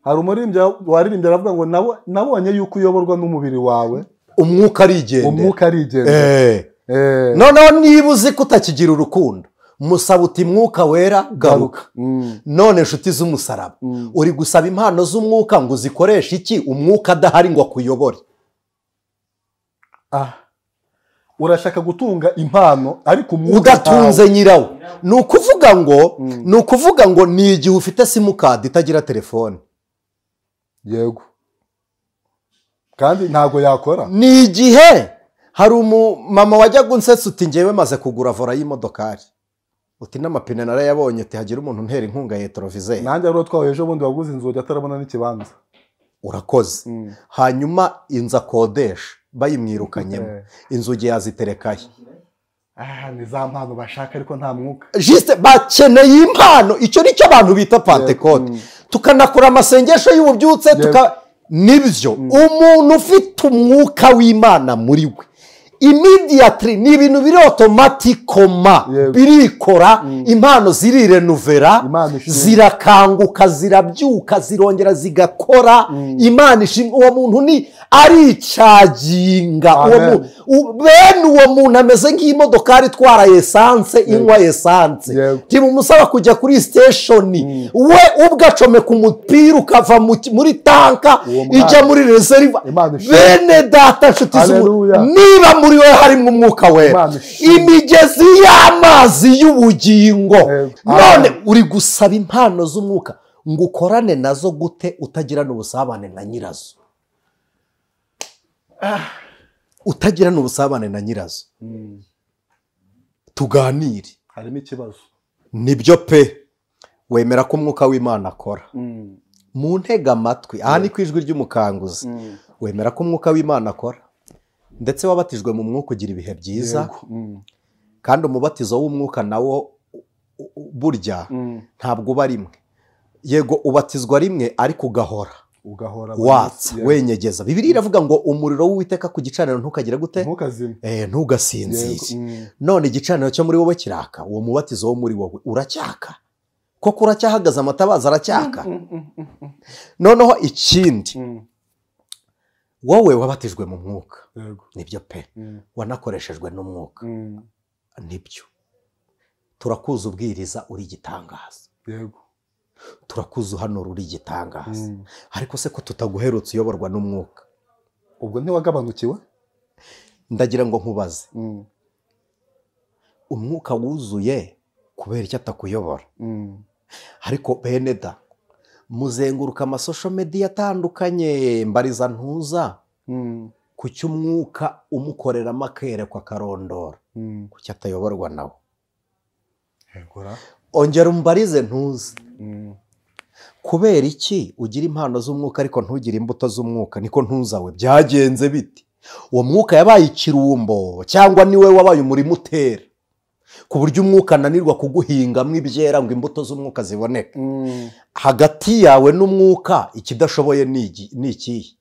Hari umuririmbyi waririmbye aravuga ngo nabonye yuko uyoborwa n'umubiri wawe. Umwuka arigendera. Umwuka arigendera. Noneho niba uzi ko utakigira urukundo, musaba uti Mwuka Wera garuka. None inshuti z'umusaraba uri gusaba impano z'umwuka ngo uzikoreshe iki umwuka adahari ngo akuyobore? Urashaka gutunga impano ariko umwuka udatunze nyirawo. Ni ukuvuga ngo ni igihe ufite simukadi itagira telefone. Yego. Kandi ntago yakora. Ni igihe hari umumama wajyaga unsetsa uti ngewe maze kugura vora y'imodokari. Uti n'amapine narayabonye uti hagira umuntu ntera inkunga ya televiziyo. Nanjye rero twawe ejo bundi waguze inzoga atarabona n'ikibanza. Urakoze. Hanyuma inza kodesha bayimwirukanyemo. Inzugi yaziterekaye. Ni za mpano bashaka ariko nta mwuka. Juste bakeneye impano. Icyo nicyo abantu bita Pentecote. Tukanakora amasengesho y'ububyutse nibyo. Umuntu ufite umwuka w'Imana muri we immediately ni ibintu biri automaticoma birikora. Impano zirirenuvera, zirakanguka, zirabyuka, zirongera zigakora. Imana ishimwe. Uwo muntu ni aricaginga. Bene uwo muntu ameze nk'imodokari itwara esanse, inywa esanse. Ntimumusaba kujya kuri station, we ubwacomeka umupira ukava muri tanka ijya muri reserve. Bene data nshuti z'umuntu, niba muri we harimo Umwuka Wera, imigezi y'amazi y'ubugingo. None uri gusaba impano z'umwuka ngo ukorane nazo gute utagirana ubusabane na nyirazo? Utagirana ubusabane na nyirazo. Tuganire. Harimo ikibazo. Nibyo pe. Wemera ko Umwuka w'Imana akora. Mu ntega amatwi. Aha ni ku ijwi ry'umukanguzi. Wemera ko Umwuka w'Imana akora. Ndetse wabatijwe mu mwuka ugira ibihe byiza. Kandi umubatizo w'umwuka nawo burya ntabwo uba rimwe. Yego ubatizwa rimwe ariko ugahora watsa wenyegeza. Bibiliya iravuga ngo umuriro w'Uwiteka ku gicaniro ntukagire gute? Ntugasinzire. None igicaniro cyo muri wowe kiraka, uwo mubatizo wo muri wowe uracyaka? Koko uracyahagaze amatabaza aracyaka? Noneho ikindi, wowe wabatijwe mu mwuka. Nibyo pe. Wanakoreshejwe n'umwuka. Nibyo. Turakuza ubwiriza uri igitangaza. Yego. Turakuza hano uri igitangaza. Ariko se ko tutaguherutse uyoborwa n'umwuka? Ubwo ntiwagabanukiwe? Ndagira ngo nkubaze. Umwuka wuzuye kubera icyo atakuyobora. Ariko bene da muzenguruka amasosho media atandukanye mbariza ntuza ku cy'umwuka umukoreramo akerekwa akarondora ku cyo atayoborwa nawe. Ongera umbarize ntuza kubera iki ugira impano z'umwuka ariko ntugire imbuto z'umwuka? Niko ntuzawe byagenze biti? Uwo mwuka yabaye ikirumbo cyangwa niwe wabaye umurimo utera ku buryo umwuka ananirwa kuguhingamo ibyera ngo imbuto z'umwuka ziboneke? Hagati yawe n'umwuka ikidashoboye ni ikihe?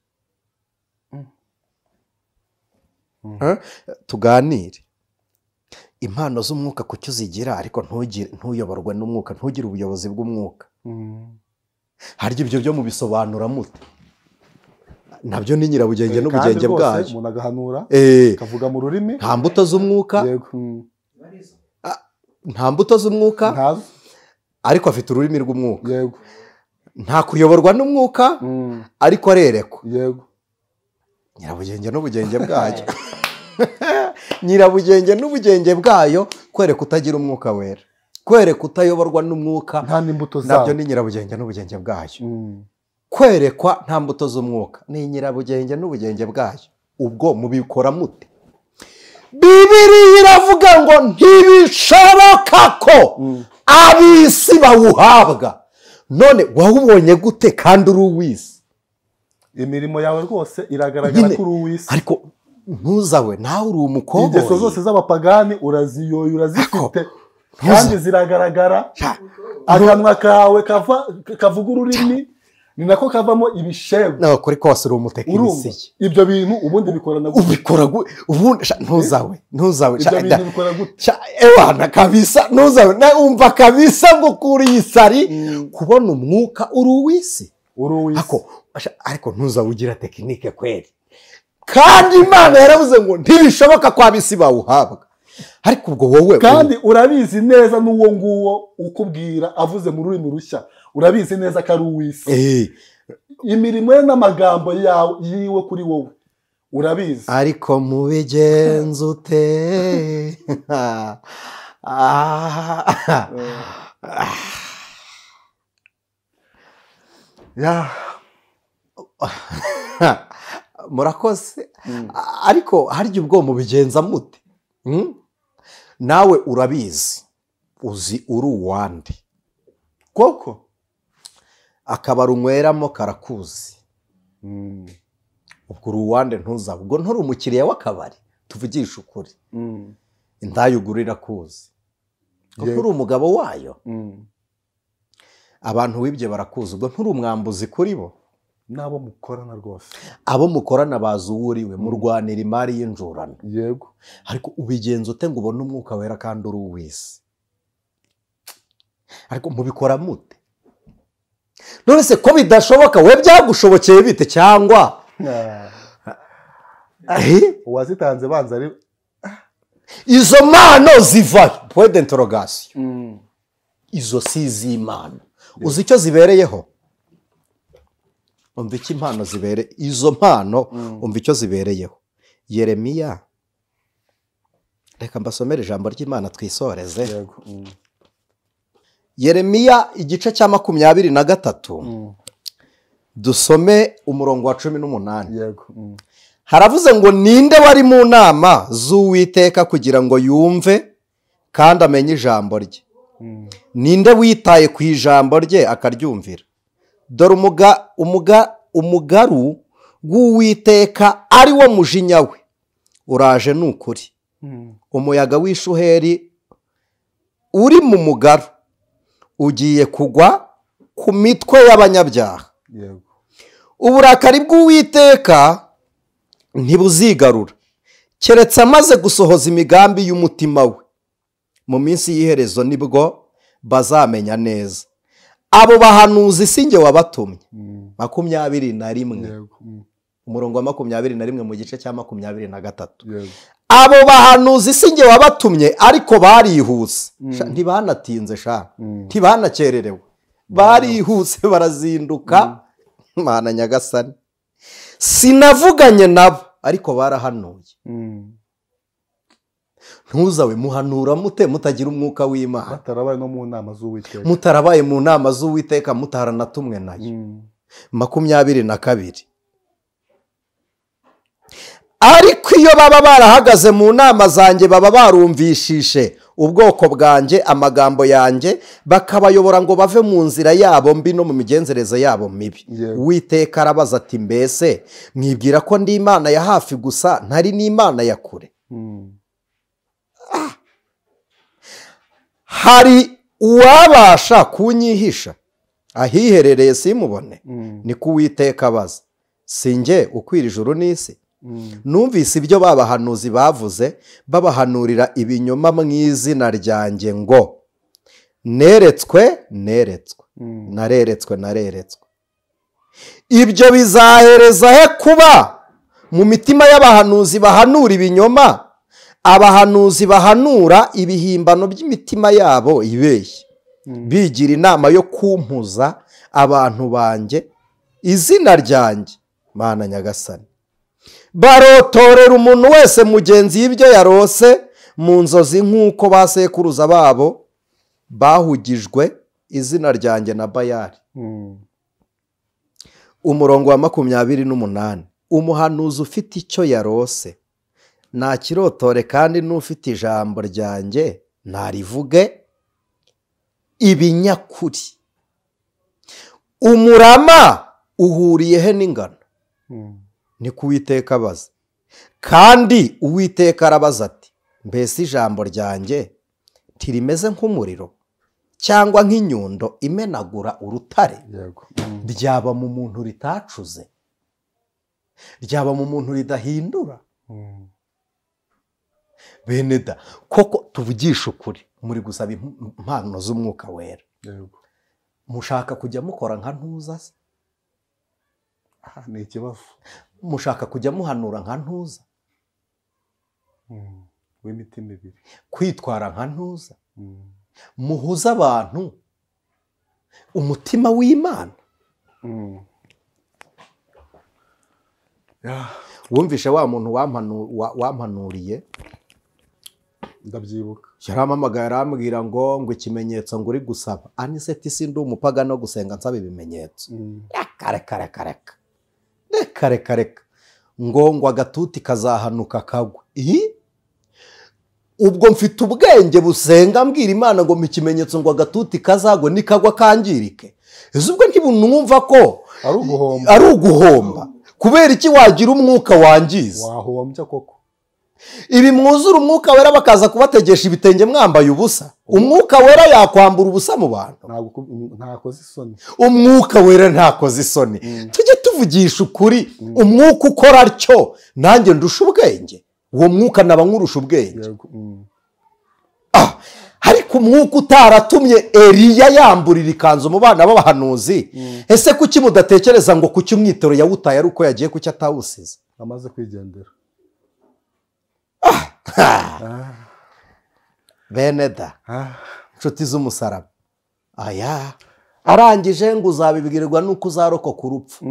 Tuganire. Impano z'umwuka kucyo uzigira ariko ntuyoborwe n'umwuka, ntugire ubuyobozi bw'umwuka. Harya ibyo byo mubisobanura mute? Nabyo ni nyirabugenge n'ubugenge bwayo. Umuntu agahanura akavuga mu rurimi. Nta mbuto z'umwuka. Nta mbuto z'umwuka ariko afite ururimi rw'umwuka. Yego. Nta kuyoborwa n'umwuka ariko arerekwa. Yego. Nyirabugenge n'ubugenge bwayo. Nyirabugenge n'ubugenge bwayo kwereka utagira Umwuka Wera, kwereka utayoborwa n'umwuka nta n'imbuto zawo. Nabyo ni nyirabugenge n'ubugenge bwayo. Kwerekwa nta mbuto z'umwuka ni nyirabugenge n'ubugenge bwayo. Ubwo mubikora mute? Bibiliya iravuga ngo ntibishoboka ko ab'isi bawuhabwa. None wawubonye gute kandi uri uw'isi? Imirimo yawe rwose iragaragara ko uri uw'isi. Ariko ntuzawe nawe uri umukoboyi. Ingeso zose z'abapagani uraziyoye, urazifite kandi ziragaragara. Akanwa kawe kavuga ururimi ni nako kavamo ibishego. Nawe kuri kose uri umutekinisiye. Ibyo bintu ubundi bikorana gute? Ubikora ubundi ntuzawe. Ibyo bintu bikora gute? Ewana kabisa ntuzawe umva kabisa ngo kuri isari kubona umwuka uri uw'isi. Uri uw'isi. Ariko ntuzawe ugira tekinike kweri. Kandi Imana yaravuze ngo ntibishoboka ko ab'isi bawuhabwa. ariko ubwo wowe kandi urabizi neza n'uwo nguwo ukubwira avuze mu rurimi rushya urabizi neza ko ari uw'isi imirimo ye n'amagambo yiwe kuri wowe urabizi ariko mubigenza ute murakoze ariko harya ubwo mubigenza mute nawe urabizi uzi uri uwande koko akabari unyweramo karakuzi ubwo uri uwande ntuzabe ubwo nturi umukiriya w'akabari tuvugisha ukuri indayi ugurira kuzi kuko uri umugabo wayo abantu wibye barakuzi ubwo nturi umwambuzi kuri bo n'abo mukorana rwose abo mukorana bazi uwo uriwe murwanira imari y'injurano yego ariko ubigenza ute ngo ubone umwuka wera kandi uri uw'isi ariko mubikora mute none se ko bidashoboka we byagushobokeye bite cyangwa uwazitanze banza ari izo mpano ziva point d'interrogation izo si iz'Imana uzi icyo zibereyeho umva icyo impano zibere izo mpano umva icyo zibereyeho Yeremiya reka mbasomere ijambo ry'Imana twisoreze Yeremiya igice cya 23 dusome umurongo wa 18 yego haravuze ngo ninde wari mu nama z'Uwiteka kugira ngo yumve kandi amenye ijambo rye ninde witaye ku ijambo rye akaryumvira dore umugaru w'Uwiteka ari wo mujinya we uraje n'ukuri umuyaga w'ishuheri uri mu mugaru ugiye kugwa ku mitwe y'abanyabyaha uburakari bw'Uwiteka ntibuzigarura keretse amaze gusohoza imigambi y'umutima we mu minsi y'iherezo nibwo bazamenya neza abo bahanuzi sinjye wabatumye 21 umurongo wa 21 mu gice cya 23 abo bahanuzi sinjye wabatumye ariko barihuse ntibanatinze ntibanakererewe barihuse barazinduka Mana nyagasani sinavuganye nabo ariko barahanuye ntuzawe muhanura mute mutagira umwuka w'Imana batarabaye no mu nama z'Uwiteka mutarabaye mu nama z'Uwiteka mutaranatumwe nayo 22 ariko iyo baba barahagaze mu nama zanjye baba barumvishishe ubwoko bwanjye amagambo yanjye bakabayobora ngo bave mu nzira yabo mbi no mu migenzereze yabo mibi Uwiteka arabaza ati mbese mwibwira ko ndi Imana ya hafi gusa ntari n'Imana ya kure hari uwabasha kunyihisha ahiherereye simubone niko Uwiteka abaza sinjye ukwira ijuru n'isi numvise ibyo babahanuzi bavuze babahanurira ibinyoma mu izina ryanjye ngo neretswe nareretswe ibyo bizahereza he kuba mu mitima y'abahanuzi bahanura ibinyoma abahanuzi bahanura ibihimbano by'imitima yabo ibeshye bigira inama yo kumpuza abantu banjye izina ryanjye Mana nyagasani barotorera umuntu wese mugenzi y'ibyo yarose mu nzozi nk'uko basekuruza babo bahugijwe izina ryanjye na Bayali umurongo wa 28 umuhanuzi ufite icyo yarose ntakirotore kandi n'ufite ijambo ryanjye ntarivuge ibinyakuri umurama uhuriye he n'ingano ni ku Uwiteka abaza kandi Uwiteka arabaza ati mbese ijambo ryanjye ntirimeze nk'umuriro cyangwa nk'inyundo imenagura urutare ryaba mu muntu ritacuze ryaba mu muntu ridahindura bene da koko tuvugisha ukuri muri gusaba impano z'umwuka wera mushaka kujya mukora nka ntuza se ni ikibazo mushaka kujya muhanura nka ntuza w'imitima ibiri, kwitwara nka ntuza, muhuza abantu umutima w'Imana. Wumvishe wa muntu wampanuriye, ndabyibuka, yarampamagaye arambwira ngo ikimenyetso ngo uri gusaba, aniseti sindi umupagano no gusenga nsaba ibimenyetso. Reka ngo agatuti kazahanuka kagwa. Ubwo mfite ubwenge busenga mbwira Imana ngo ikimenyetso ngo agatuti kazagwe nikagwa kangirike. Ubwo ntibunumva ko ari uguhomba. Kubera iki wagira umwuka wangiza? Wahombya koko. Ibi mwuzura umwuka wera bakaza kubategesha ibitenge mwambaye ubusa. Umwuka wera yakwambura ubusa mu bantu. Ntakoze isoni. Umwuka wera ntakoze isoni. Tujye tuvugisha ukuri. Umwuka ukora atyo nanjye ndusha ubwenge. Uwo mwuka naba nkurusha ubwenge. Ariko umwuka utaratumye Eliya yamburira ikanzu mu bana b'abahanuzi, ese kuki mudatekereza ngo kuki umwitero yawutaye ari uko yagiye kuki atawusize? Amaze kwigendera. Beneda, inshuti z'umusaraba. Arangije ngo uzabibwirwa nuko uzarokoka urupfu.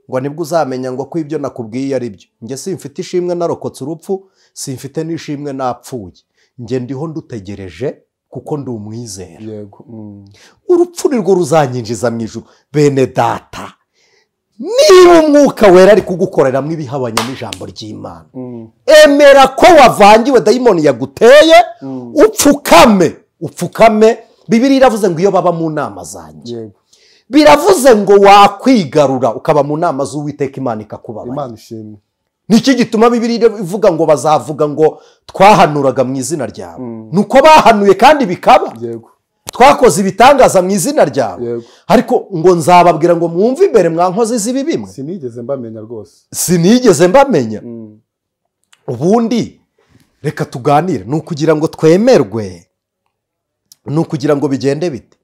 Ngo nibwo uzamenya ngo ko ibyo nakubwiye ari byo. Nge simfite ishimwe narokotse urupfu, simfite n'ishimwe napfuye. Nge ndiho ndutegereje kuko ndi umwizera. Yego. Urupfu nirwo ruzanyinjiza mu ijuru. Bene data, niba umwuka wera ari kugukoreramo ibihabanye n'ijambo ry'Imana, emera ko wavangiwe, dayimoni yaguteye, upfukame. Bibiliya iravuze ngo iyo baba mu nama zanjye, biravuze ngo wakwigarura ukaba mu nama z'Uwiteka Imana ikakubabarira. Imana ishimwe. Niki gituma Bibiliya ivuga ngo bazavuga ngo twahanuraga mu izina ryawe. Nuko bahanuye kandi bikaba. Yego. Twakoze ibitangaza mu izina ryawe. Ariko ngo nzababwira ngo mwumve imbere mwankoze z'ibi bimwe. Sinigeze mbamenya rwose. Sinigeze mbamenya. Ubundi reka tuganire, nukugira ngo twemerwe, nukugira ngo bigende bite.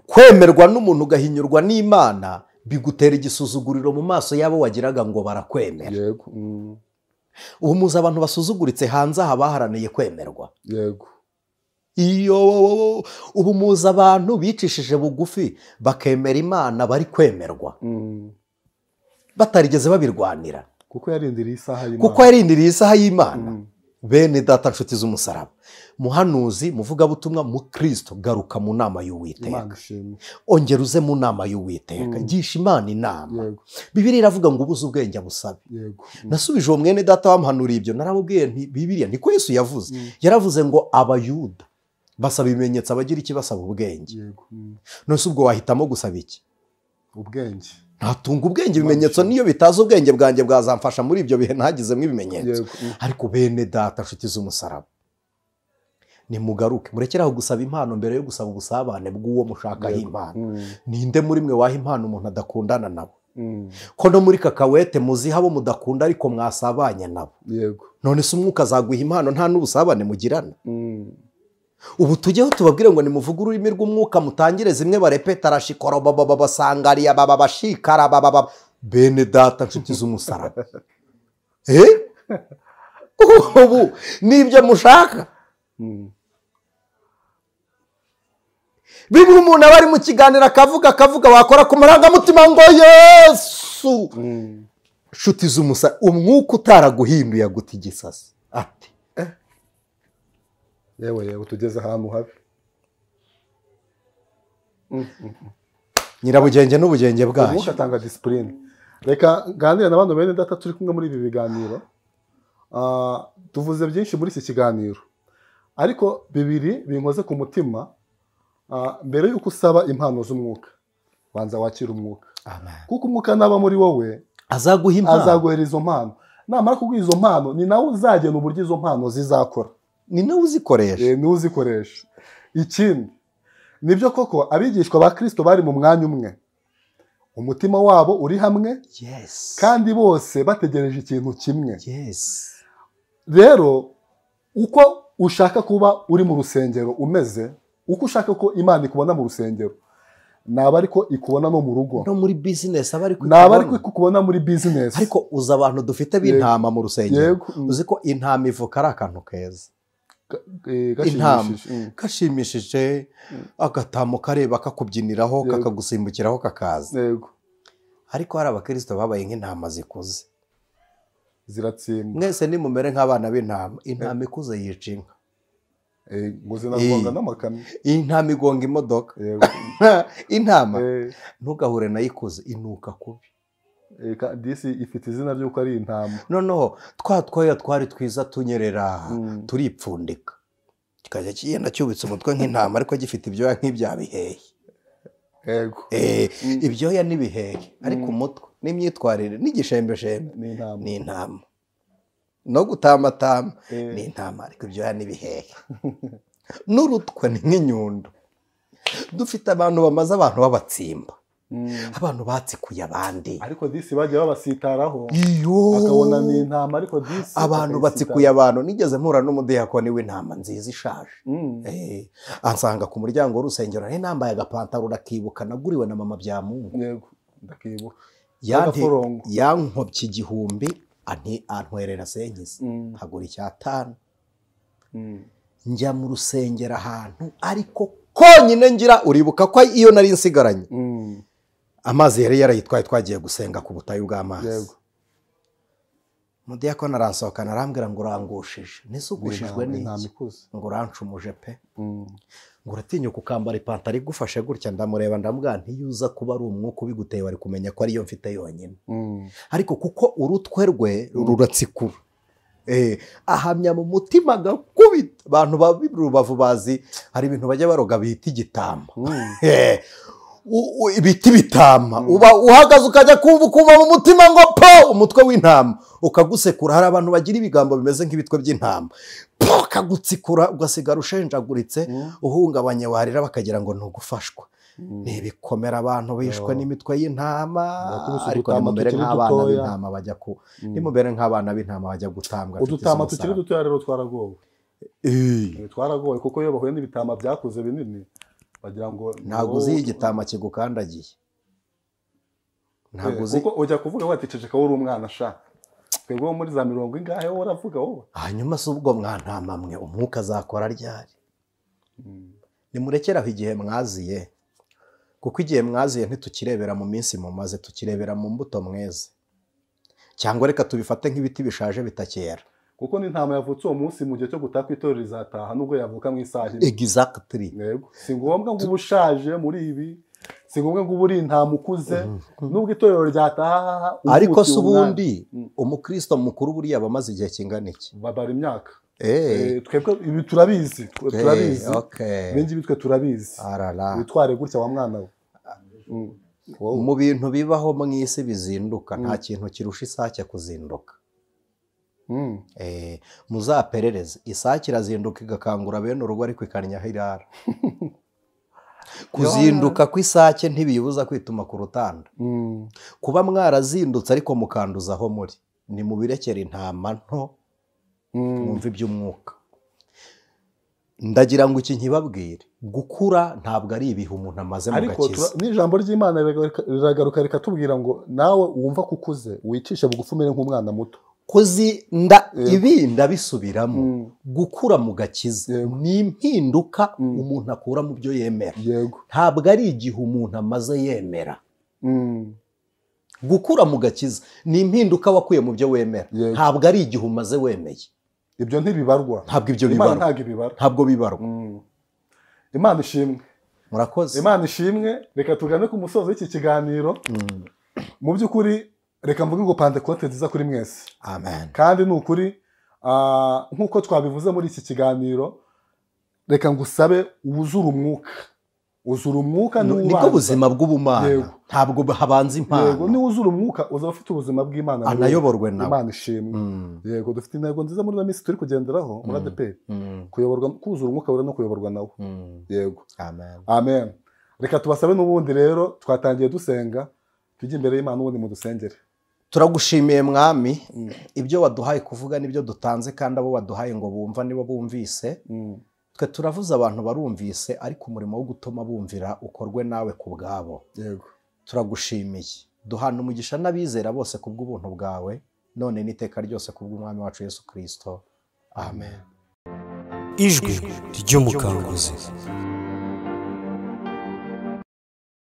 Kwemerwa n'umuntu ugahinyurwa n'Imana bigutera igisuzuguriro mu maso yabo wagiraga ngo barakwemera. Yego. Ubu muzi abantu basuzuguritse hanze aha baharaniye kwemerwa. Yego. Ubu muzi abantu bicishije bugufi bakemera Imana bari kwemerwa, batarigeze babirwanira, kuko yarindiriye isaha y'Imana. Bene data, nshuti z'umusaraba, muhanuzi, muvugabutumwa, mu Kristo, garuka mu nama y'Uwiteka. Ongera uze mu nama y'Uwiteka. Gisha Imana inama. Bibiliya iravuga ngo ubuze ubwenge busabe. Nasubije uwo mwene data wamuhanuriye ibyo, naramubwiye nti Bibiliya niko Yesu yavuze. Yaravuze ngo Abayuda basaba ibimenyetso, abagira iki basaba ubwenge. Nose ubwo wahitamo gusaba iki? Ubwenge. Ntatunga ubwenge. Ibimenyetso niyo bitaza ubwenge bwanjye bwazamfasha muri ibyo bihe ntagizemo ibimenyetso. Ariko bene data, nshuti z'umusaraba, nimugaruke, murekeraho gusaba impano mbere yo gusaba ubusabane bw'uwo mushakaho impano. Ninde muri mwe waha impano umuntu adakundana nabo? Ko no muri kakawete muziha abo mudakunda ariko mwasabanye nabo. None se umwuka azaguha impano nta n'ubusabane mugirana? Ubu tujyeho tubabwire ngo nimuvuge ururimi rw'umwuka, mutangire zimwe barepeta rashikoro basangariya bashikara. Bene data, nshuti z'umusaraba, ubu nibyo mushaka? Bibura umuntu aba ari mu kiganiro akavuga wakora ku marangamutima ngo Yesu. Nshuti z'umusaraba, umwuka utaraguhinduye aguta igisasi ati yewe tugeze ahantu habi. Nyirabugenge n'ubugenge bwayo. Umwuka atanga discipline. Reka ganira n'abantu bene data turi kumwe muri ibi biganiro. Tuvuze byinshi muri iki kiganiro, ariko bibiri binkoze ku mutima. Mbere yuko usaba impano z'umwuka, banza wakira umwuka. Kuko umwuka naba muri wowe azaguha impano, azaguhereza izo mpano. Namara kuguha izo mpano, ni nawe uzagena uburyo izo mpano zizakora. Ni nawe uzikoresha. Ni uzikoresha. Ikindi nibyo koko abigishwa ba Kristo bari mu mwanya umwe, umutima wabo uri hamwe, kandi bose bategereje ikintu kimwe. Rero uko ushaka kuba uri mu rusengero umeze, uko ushaka ko Imana ikubona mu rusengero, naba ariko ikubona no mu rugo no muri business aba ariko naba ariko ikubona muri business ariko uza abantu dufite b'intama mu rusengero uzi ko intama ivuka ari akantu keza gashimishije agatamo kareba kakubyiniraho kakagusimbukiraho kakaza ariko hari abakristo babaye nk'intama zikuze ziratsimba mwese nimumere nk'abana b'intama intama ikuze yica inka ngo zinagonga n'amakamyo intama igonga imodoka intama ntugahure nayo ikuze inuka kubi disi ifite izina ry'uko ari intama noneho twoya twari twiza tunyerera turipfundika kikajya kigenda cyubitse umutwe nk'intama ariko gifite ibyoya nk'ibya bihehe ibyoya n'ibihehe ariko umutwe n'imyitwarire n'igishembeshembe ni intama no gutamatama ni intama ariko ibyoya n'ibihehe n'urutwe ni nk'inyundo dufite abantu bamaze abantu b'abatsimba abantu batsikuye abandi ariko disi bagiye babasitaraho bakabona ni intama ariko disi abantu batsikuye abantu nigeze mpura n'umudiyakoni w'intama nziza ishaje ansanga ku muryango w'urusengero nari nambaye agapantaro urakibuka naguriwe na mama Byamungu yego ndakibuka yankobye 1000 antwerera sengize hagura 500 njya mu rusengero ahantu ariko konyine ngira uribuka ko iyo nari nsigaranye amazi yari yarayitwaye twagiye gusenga ku butayu bw'amazi mudiyakoni aransohokana arambwira ngo urangushije nisugushijwe n'iki ngo urancumuje pe ngo uratinyuka ukambara ipantaro igufashe gutya ndamureba ndamubwira ntiyuza kuba ari umwuka ubiguteye wari kumenya ko ariyo mfite yonyine ariko kuko urutwe rwe ruratsikura ahamya mu mutima gakubita abantu babirubavu bazi hari ibintu bajya baroga bita igitama ibiti bitama uba uhagaze ukajya kumva mu mutima ngo po umutwe w'intama ukagusekura hari abantu bagira ibigambo bimeze nk'ibitwe by'intama po kagutsikura ugasigara ushenjaguritse uhungabanye warira bakagira ngo ntugufashwa nibikomera abantu bishwe n'imitwe y'intama ariko nimubere nk'abana b'intama bajya ku nimubere nk'abana b'intama bajya gutambwa udutama tukiri dutoya rero twaragowe twaragowe kuko iyo bahuye n'ibitama byakuze binini bagira ngo ntago uzi igitama kigukandagiye ntago uzi kuko ujya kuvuga waticeceka uri umwana sha twebwe muri za 40 ingahe wowe uravuga wowe hanyuma se ubwo mwantama mwe umwuka azakora ryari nimurekeraho igihe mwaziye kuko igihe mwaziye ntitukirebera mu minsi mumaze tukirebera mu mbuto mweze cyangwa reka tubifate nk'ibiti bishaje bitakera kuko n'intama yavutse uwo munsi mu gihe cyo gutaka itorero rizataha nubwo yavuka mu isaha exactly yego si ngombwa ngo ubushaje muri ibi si ngombwa ngo uburi intama ukuze nubwo itorero ryataha ariko se ubundi umukristo mukuru buriya bamaze igihe kingana iki babara imyaka twebwe ibi turabizi bengi bitwe turabizi bitware gutya wa mwana we mu bintu bibaho mu isi bizinduka nta kintu kirusha isake kuzinduka muzaperereze isake irazinduka igakangura bene urugo ariko ikanyaho irara kuzinduka kw'isake ntibibuza kwituma ku rutanda kuba mwarazindutse ariko mukanduzaho muri ni mu birekera intama nto mwumva iby'umwuka ndagira ngo iki nkibabwire gukura ntabwo ari ibihe umuntu amaze mu gakiza n'ijambo ry'Imana riragaruka rikatubwira ngo nawe wumva kukuze wicishe bugufi umere nk'umwana muto kuzinda ibi ndabisubiramo gukura mu gakiza ni impinduka umuntu akura mu byo yemera ntabwo ari igihe umuntu amaze yemera gukura mu gakiza ni impinduka wakuye mu byo wemera ntabwo ari igihe umaze wemeye ibyo ntibibarwa ntabwo ibyo bibarwa ntabwo bibarwa Imana ishimwe murakoze Imana ishimwe reka tugane ku musozo w'iki kiganiro mu by'ukuri reka mvuge ngo Pentecote nziza kuri mwese amen kandi ni ukuri nk'uko twabivuze muri iki kiganiro reka ngusabe wuzure umwuka uzura umwuka niko buzima bw'ubumana ntabwo habanza impano yego ni uzura umwuka uzaba ufite ubuzima bw'Imana anayoborwe nawe Imana ishimwe yego dufite intego nziza muri minsi turi kugenderaho muri ADP kuyoborwa kuzura umwuka wera no kuyoborwa nawe yego amen amen reka tubasabe n'ubundi rero twatangiye dusenga tujye imbere y'Imana ubundi mu dusengere turagushimiye mwami ibyo waduhaye kuvuga nibyo dutanze kandi abo waduhaye ngo bumva nibo bumvise twe turavuze abantu barumvise ariko umurimo wo gutuma bumvira ukorwe nawe ku bwabo. Yego. Turagushimiye. Duhana umugisha n'abizera bose kubw'ubuntu bwawe none n'iteka ryose kubw'umwami wacu Yesu Kristo. Amen. Ijwi ry'umukanguzi.